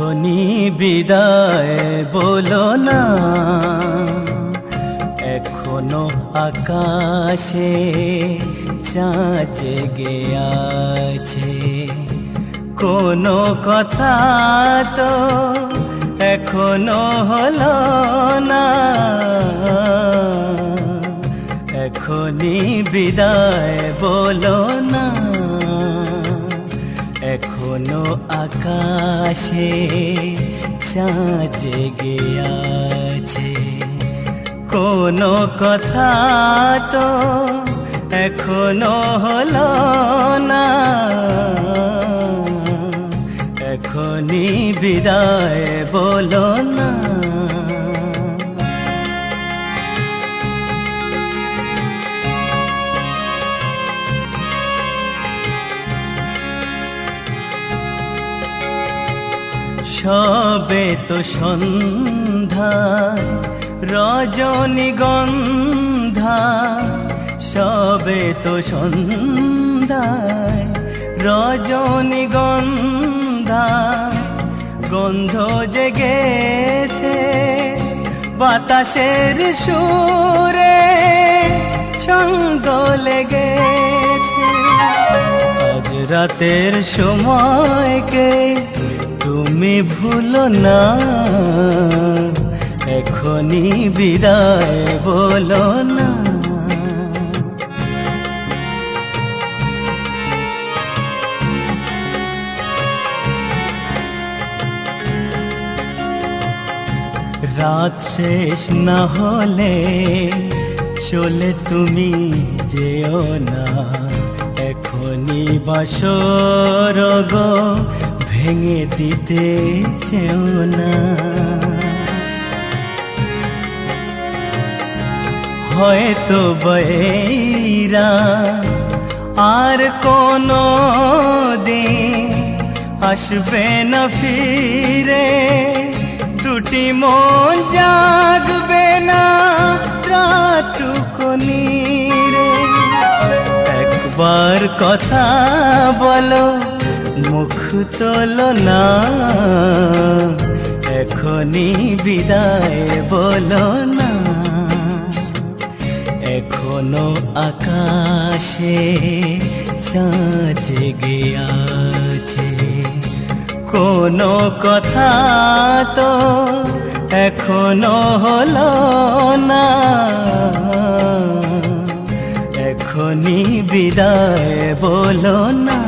এখনি বিদায় বলো না, এখনো আকাশে চাঁদ জেগে আছে। কোনো কথা তো এখনো হলো না, এখনি বিদায় বলো না, এখনো আকাশে চাঁদ জেগে আছে। কোনো কথা তো এখনো হলো না, এখনি বিদায় বলো না। সবে তো সন্ধ্যা রজনীগন্ধা, সবে তো সন্ধ্যায় রজনীগন্ধা, গন্ধ জেগেছে বাতাসের সুরে, ছন্দ লেগেছে। আজ রাতের সময়কে তুমি ভুলো না, এখনি বিদায় বলো না। রাত শেষ না হলে চলে তুমি যেও না, এখনি বাসর গো ভেঙে দিতে চেও না। হয়তো বৈরা আর কোনো দিন আসবে না ফিরে, দুটি মন জাগবে না রাতটুকু নীরে। একবার কথা বলো, মুখ তোলো না, এখনি বিদায় বলো না। এখনো আকাশে চাঁদ জেগে আছে, কোনো কথা তো এখনো হলো না, এখনি বিদায় বলো না।